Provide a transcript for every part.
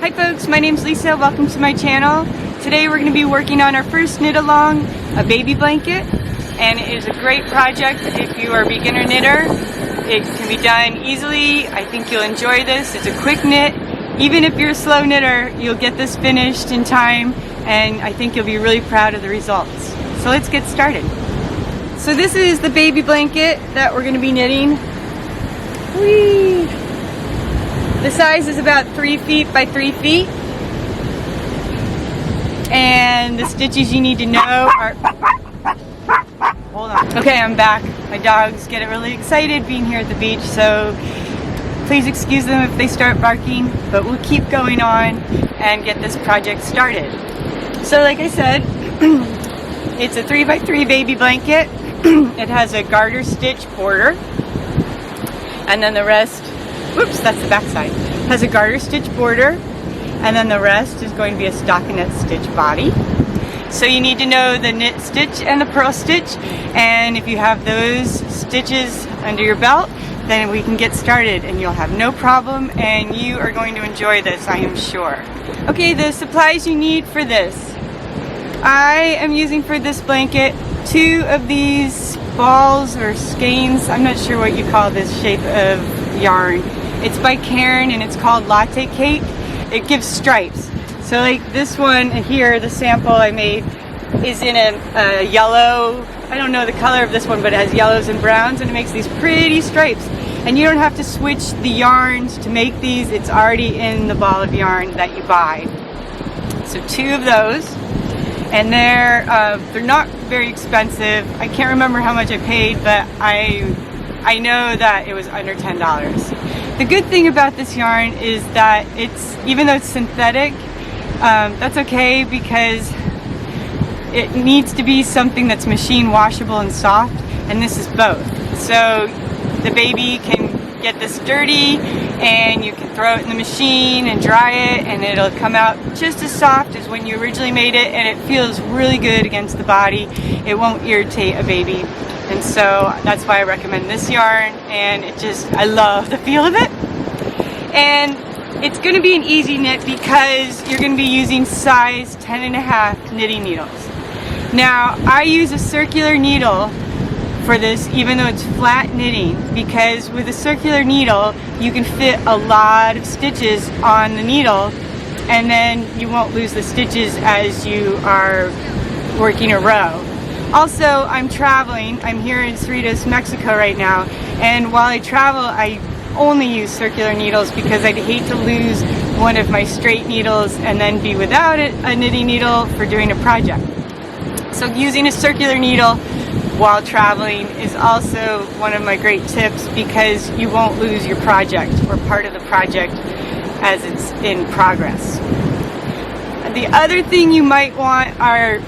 Hi folks, my name's Lisa. Welcome to my channel. Today we're going to be working on our first knit along, a baby blanket, and it is a great project if you are a beginner knitter. It can be done easily. I think you'll enjoy this. It's a quick knit. Even if you're a slow knitter, you'll get this finished in time, and I think you'll be really proud of the results. So let's get started. So this is the baby blanket that we're going to be knitting. Whee! The size is about 3 feet by 3 feet. And the stitches you need to know are... Hold on. Okay, I'm back. My dogs get really excited being here at the beach, so please excuse them if they start barking, but we'll keep going on and get this project started. So like I said, it's a 3 by 3 baby blanket. It has a garter stitch border, and then the rest, whoops, that's the back side, has a garter stitch border, and then the rest is going to be a stockinette stitch body. So you need to know the knit stitch and the purl stitch, and if you have those stitches under your belt, then we can get started and you'll have no problem, and you are going to enjoy this, I am sure. Okay, the supplies you need for this. I am using for this blanket 2 of these balls or skeins. I'm not sure what you call this shape of yarn. It's by Karen and it's called Latte Cake. It gives stripes. So like this one here, the sample I made, is in a yellow, I don't know the color of this one, but it has yellows and browns, and it makes these pretty stripes. And you don't have to switch the yarns to make these. It's already in the ball of yarn that you buy. So 2 of those. And they're not very expensive. I can't remember how much I paid, but I know that it was under $10. The good thing about this yarn is that it's, even though it's synthetic, that's okay because it needs to be something that's machine washable and soft, and this is both. So the baby can get this dirty and you can throw it in the machine and dry it, and it'll come out just as soft as when you originally made it, and it feels really good against the body. It won't irritate a baby, and so that's why I recommend this yarn, and I love the feel of it. And it's going to be an easy knit because you're going to be using size 10.5 knitting needles. Now I use a circular needle for this, even though it's flat knitting, because with a circular needle you can fit a lot of stitches on the needle, and then you won't lose the stitches as you are working a row. Also, I'm traveling. I'm here in Cerritos, Mexico right now, and while I travel I only use circular needles because I'd hate to lose one of my straight needles and then be without a knitting needle for doing a project. So using a circular needle while traveling is also one of my great tips, because you won't lose your project or part of the project as it's in progress. The other thing you might want are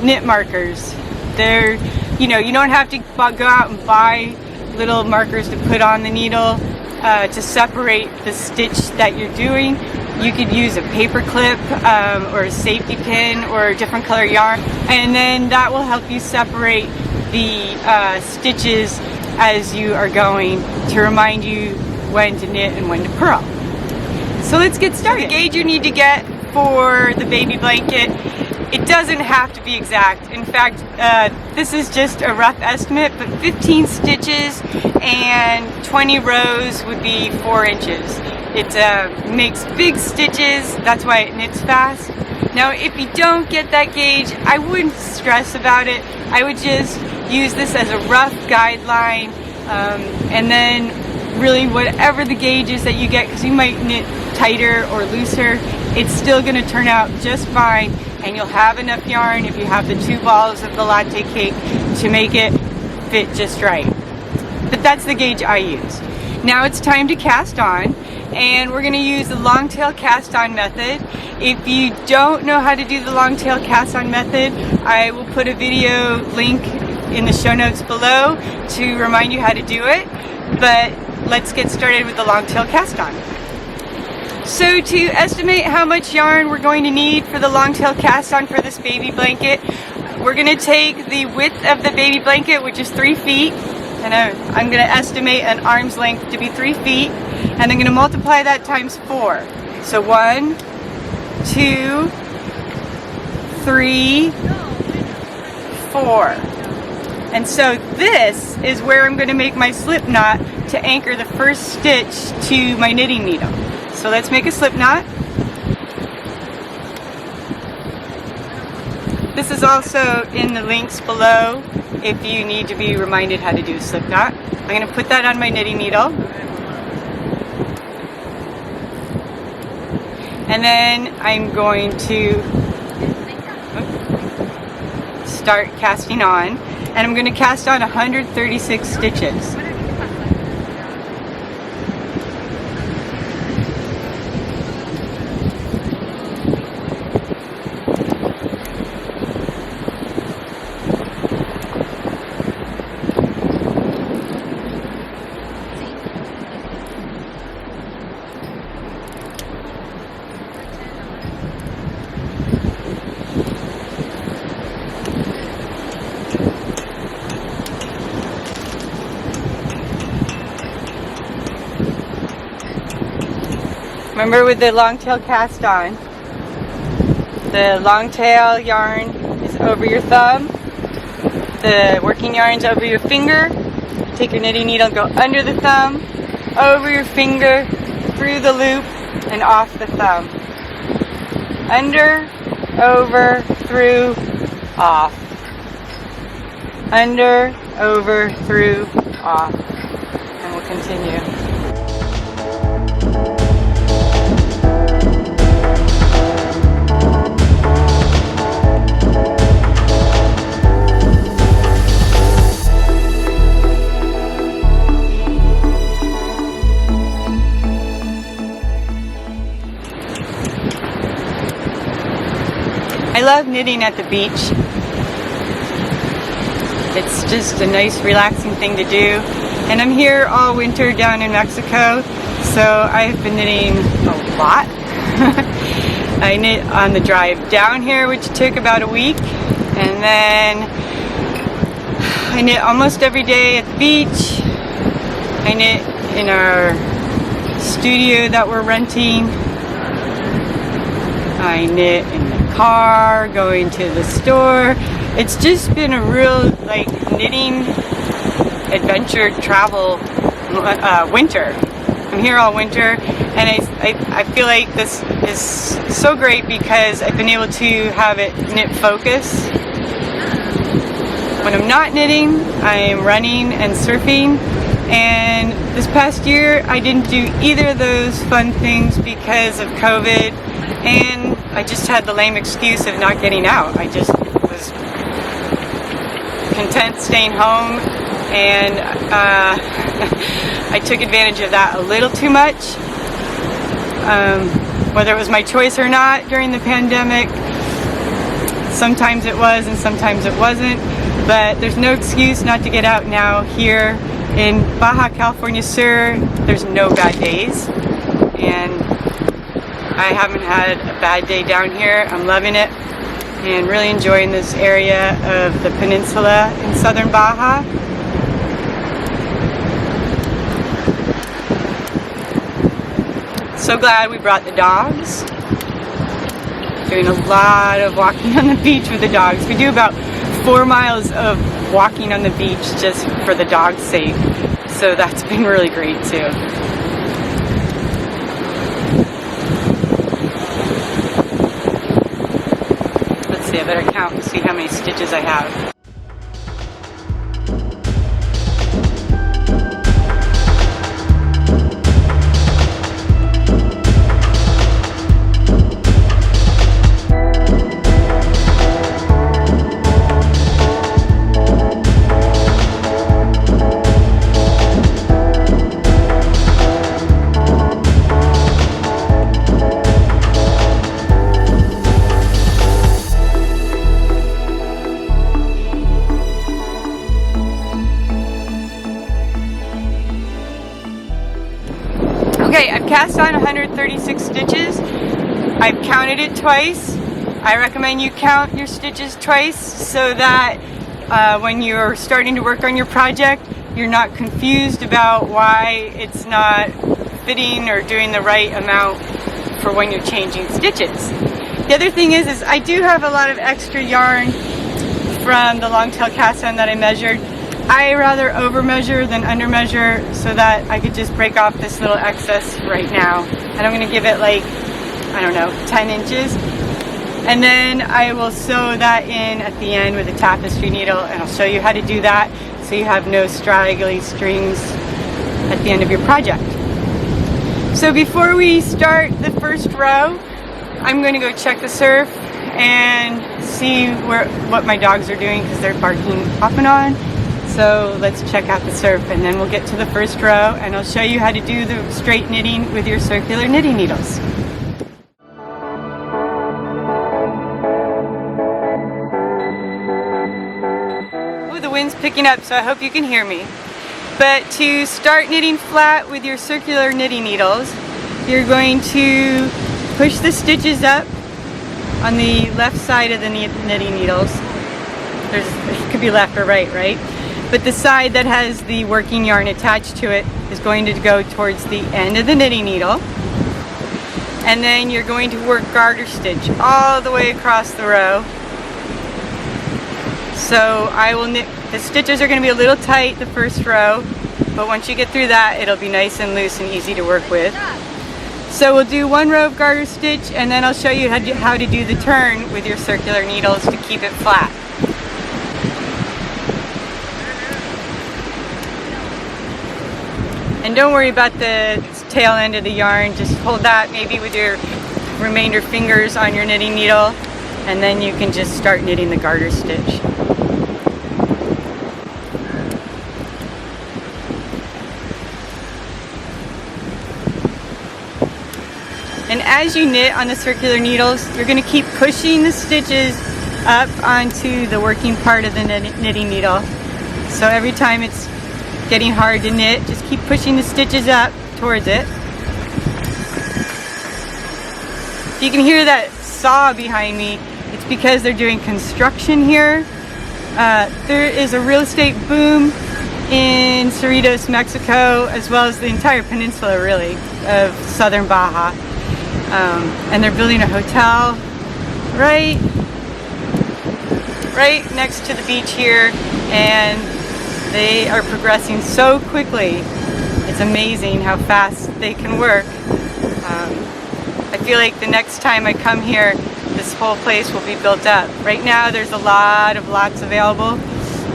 knit markers. They're, you don't have to go out and buy little markers to put on the needle to separate the stitch that you're doing. You could use a paper clip or a safety pin or a different color yarn, and then that will help you separate the stitches as you are going, to remind you when to knit and when to purl. So let's get started. The gauge you need to get for the baby blanket, it doesn't have to be exact. In fact, this is just a rough estimate, but 15 stitches and 20 rows would be 4 inches. It makes big stitches, that's why it knits fast. Now if you don't get that gauge, I wouldn't stress about it. I would just use this as a rough guideline, and then really whatever the gauge is that you get, because you might knit tighter or looser, it's still going to turn out just fine, and you'll have enough yarn if you have the 2 balls of the latte cake to make it fit just right. But that's the gauge I use. Now it's time to cast on, and we're going to use the long tail cast on method. If you don't know how to do the long tail cast on method, I will put a video link in the show notes below to remind you how to do it, but let's get started with the long tail cast on. So to estimate how much yarn we're going to need for the long tail cast on for this baby blanket, we're going to take the width of the baby blanket, which is 3 feet, and I'm going to estimate an arm's length to be 3 feet, and I'm going to multiply that times 4. So 1, 2, 3, 4. And so this is where I'm going to make my slip knot to anchor the first stitch to my knitting needle. So let's make a slip knot. This is also in the links below if you need to be reminded how to do a slip knot. I'm going to put that on my knitting needle. And then I'm going to start casting on. And I'm going to cast on 136 stitches. Remember, with the long tail cast on, the long tail yarn is over your thumb, the working yarn's over your finger. Take your knitting needle and go under the thumb, over your finger, through the loop, and off the thumb. Under, over, through, off. Under, over, through, off. And we'll continue. I love knitting at the beach. It's just a nice relaxing thing to do. And I'm here all winter down in Mexico, so I've been knitting a lot. I knit on the drive down here, which took about a week, and then I knit almost every day at the beach. I knit in our studio that we're renting. I knit in the car, going to the store. It's just been a real knitting adventure travel winter. I'm here all winter, and I feel like this is so great because I've been able to have it knit focus. When I'm not knitting, I am running and surfing, and this past year I didn't do either of those fun things because of COVID, and I just had the lame excuse of not getting out. I just was content staying home, and I took advantage of that a little too much. Whether it was my choice or not during the pandemic, sometimes it was and sometimes it wasn't, but there's no excuse not to get out now. Here in Baja California Sur, there's no bad days, and I haven't had a bad day down here. I'm loving it and really enjoying this area of the peninsula in southern Baja. So glad we brought the dogs. Doing a lot of walking on the beach with the dogs. We do about 4 miles of walking on the beach just for the dogs' sake. So that's been really great too. I better count and see how many stitches I have. Okay, I've cast on 136 stitches. I've counted it twice. I recommend you count your stitches twice so that when you're starting to work on your project, you're not confused about why it's not fitting or doing the right amount for when you're changing stitches. The other thing is I do have a lot of extra yarn from the long-tail cast on that I measured. I rather over measure than under measure so that I could just break off this little excess right now. And I'm going to give it like, I don't know, 10 inches. And then I will sew that in at the end with a tapestry needle, and I'll show you how to do that so you have no straggly strings at the end of your project. So before we start the first row, I'm going to go check the surf and see what my dogs are doing because they're barking off and on. So let's check out the surf and then we'll get to the first row and I'll show you how to do the straight knitting with your circular knitting needles. Ooh, the wind's picking up, so I hope you can hear me. But to start knitting flat with your circular knitting needles, you're going to push the stitches up on the left side of the knitting needles. It could be left or right? But the side that has the working yarn attached to it is going to go towards the end of the knitting needle. And then you're going to work garter stitch all the way across the row. So I will knit, the stitches are going to be a little tight the first row, but once you get through that, it'll be nice and loose and easy to work with. So we'll do one row of garter stitch and then I'll show you how to do the turn with your circular needles to keep it flat. And don't worry about the tail end of the yarn, just hold that maybe with your remainder fingers on your knitting needle and then you can just start knitting the garter stitch. And as you knit on the circular needles, you're going to keep pushing the stitches up onto the working part of the knitting needle. So every time it's getting hard to knit, just keep pushing the stitches up towards it. You can hear that saw behind me. It's because they're doing construction here. There is a real estate boom in Cerritos, Mexico, as well as the entire peninsula, really, of southern Baja. And they're building a hotel right next to the beach here, and they are progressing so quickly. It's amazing how fast they can work. I feel like the next time I come here, this whole place will be built up. Right now there's a lot of lots available,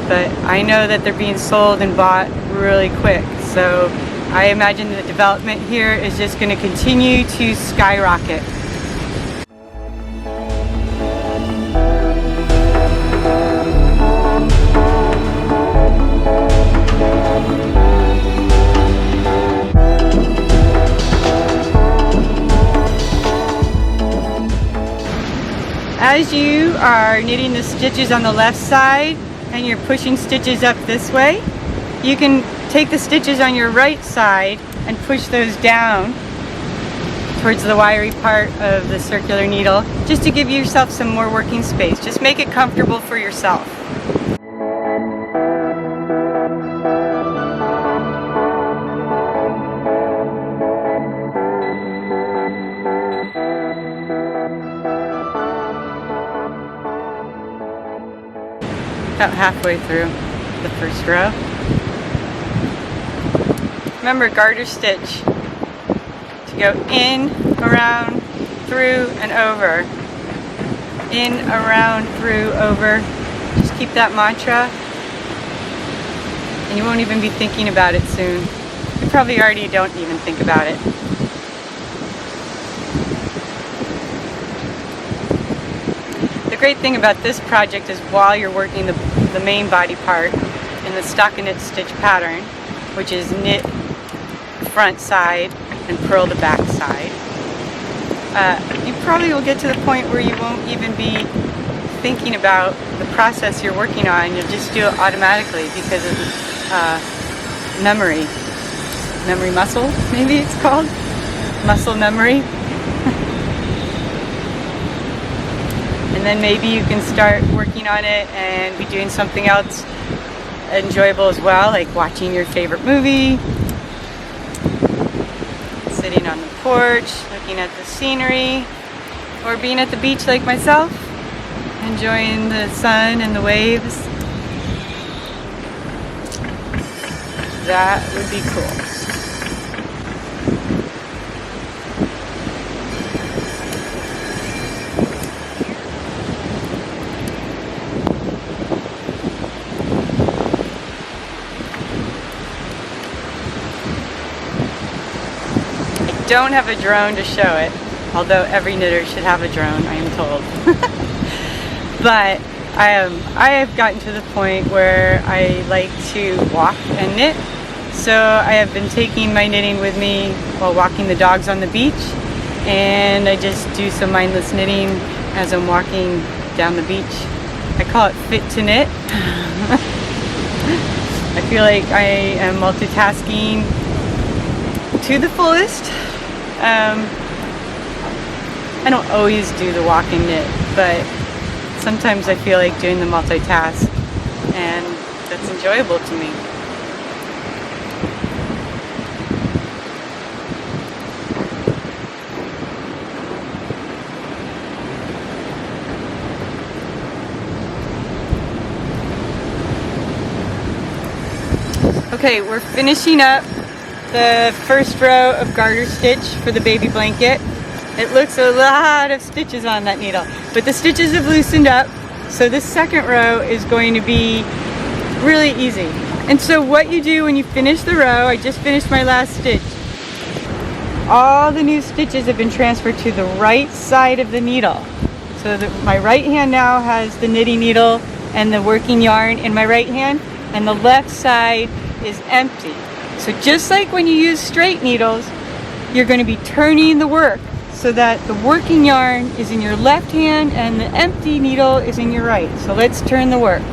but I know that they're being sold and bought really quick. So I imagine the development here is just going to continue to skyrocket. As you are knitting the stitches on the left side and you're pushing stitches up this way, you can take the stitches on your right side and push those down towards the wiry part of the circular needle, just to give yourself some more working space. Just make it comfortable for yourself. About halfway through the first row. Remember, garter stitch to go in, around, through, and over. In, around, through, over. Just keep that mantra and you won't even be thinking about it soon. You probably already don't even think about it. The great thing about this project is while you're working the main body part in the stockinette stitch pattern, which is knit front side and purl the back side, you probably will get to the point where you won't even be thinking about the process you're working on. You'll just do it automatically because of memory muscle, maybe it's called muscle memory. And then maybe you can start working on it and be doing something else enjoyable as well, like watching your favorite movie. So sitting on the porch, looking at the scenery, or being at the beach like myself, enjoying the sun and the waves. That would be cool. Don't have a drone to show it, although every knitter should have a drone, I am told. But I have gotten to the point where I like to walk and knit, so I have been taking my knitting with me while walking the dogs on the beach, and I just do some mindless knitting as I'm walking down the beach. I call it fit to knit. I feel like I am multitasking to the fullest. I don't always do the walk and knit, but sometimes I feel like doing the multitask, and that's enjoyable to me. Okay, we're finishing up the first row of garter stitch for the baby blanket. It looks a lot of stitches on that needle, but the stitches have loosened up, so this second row is going to be really easy. And so what you do when you finish the row, I just finished my last stitch, all the new stitches have been transferred to the right side of the needle. So my right hand now has the knitting needle and the working yarn in my right hand, and the left side is empty. So just like when you use straight needles, you're going to be turning the work so that the working yarn is in your left hand and the empty needle is in your right. So let's turn the work.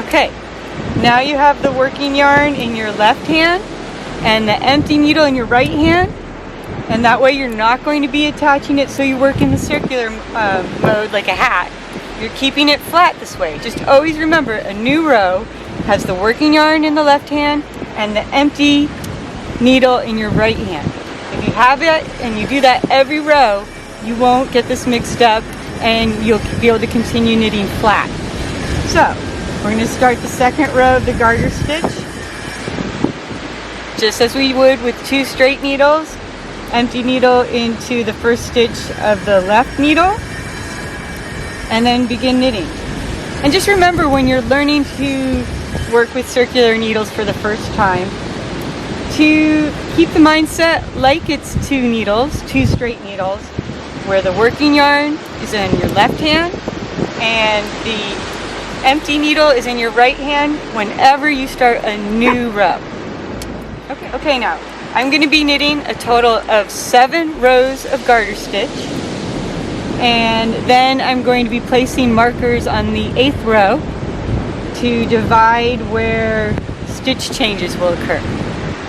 Okay, now you have the working yarn in your left hand and the empty needle in your right hand, and that way you're not going to be attaching it so you work in the circular mode like a hat. You're keeping it flat this way. Just always remember, a new row has the working yarn in the left hand and the empty needle in your right hand. If you have it and you do that every row, you won't get this mixed up and you'll be able to continue knitting flat. So we're going to start the second row of the garter stitch just as we would with two straight needles. Empty needle into the first stitch of the left needle, and then begin knitting. And just remember, when you're learning to work with circular needles for the first time, to keep the mindset like it's two needles, two straight needles, where the working yarn is in your left hand and the empty needle is in your right hand whenever you start a new row. Okay, now I'm going to be knitting a total of 7 rows of garter stitch, and then I'm going to be placing markers on the 8th row to divide where stitch changes will occur.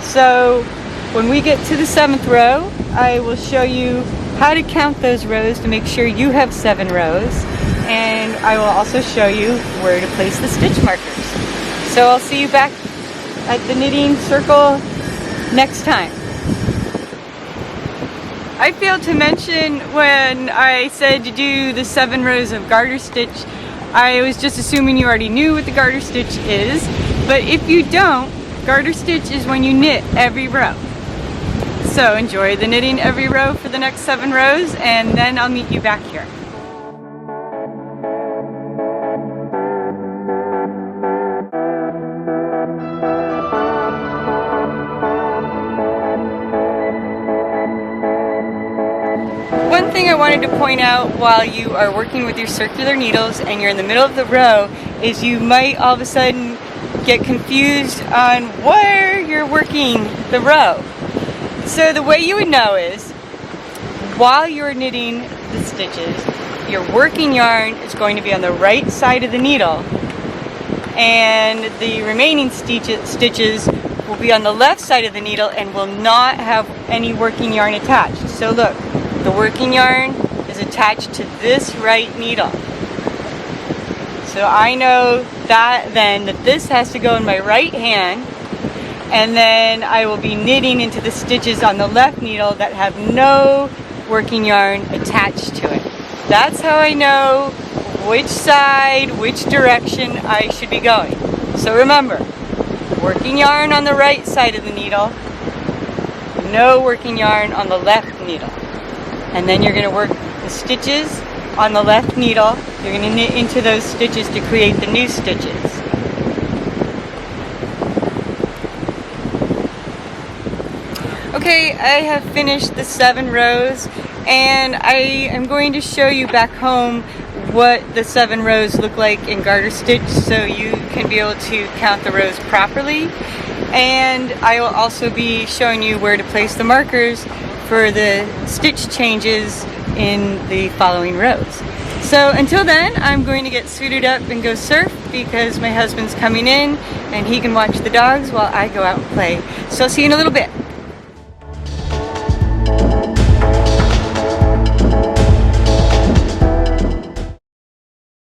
So when we get to the 7th row, I will show you how to count those rows to make sure you have 7 rows, and I will also show you where to place the stitch markers. So I'll see you back at the knitting circle next time. I failed to mention when I said to do the 7 rows of garter stitch, I was just assuming you already knew what the garter stitch is, but if you don't, garter stitch is when you knit every row. So enjoy the knitting every row for the next 7 rows, and then I'll meet you back here. One thing I wanted to point out while you are working with your circular needles and you're in the middle of the row is you might all of a sudden get confused on where you're working the row. So the way you would know is, while you're knitting the stitches, your working yarn is going to be on the right side of the needle, and the remaining stitches will be on the left side of the needle and will not have any working yarn attached. So look, the working yarn is attached to this right needle. So I know that then that this has to go in my right hand, and then I will be knitting into the stitches on the left needle that have no working yarn attached to it. That's how I know which side, which direction I should be going. So remember, working yarn on the right side of the needle, no working yarn on the left needle. And then you're going to work the stitches on the left needle. You're going to knit into those stitches to create the new stitches. Okay, I have finished the 7 rows, and I am going to show you back home what the 7 rows look like in garter stitch so you can be able to count the rows properly. And I will also be showing you where to place the markers for the stitch changes in the following rows. So until then, I'm going to get suited up and go surf because my husband's coming in and he can watch the dogs while I go out and play. So I'll see you in a little bit.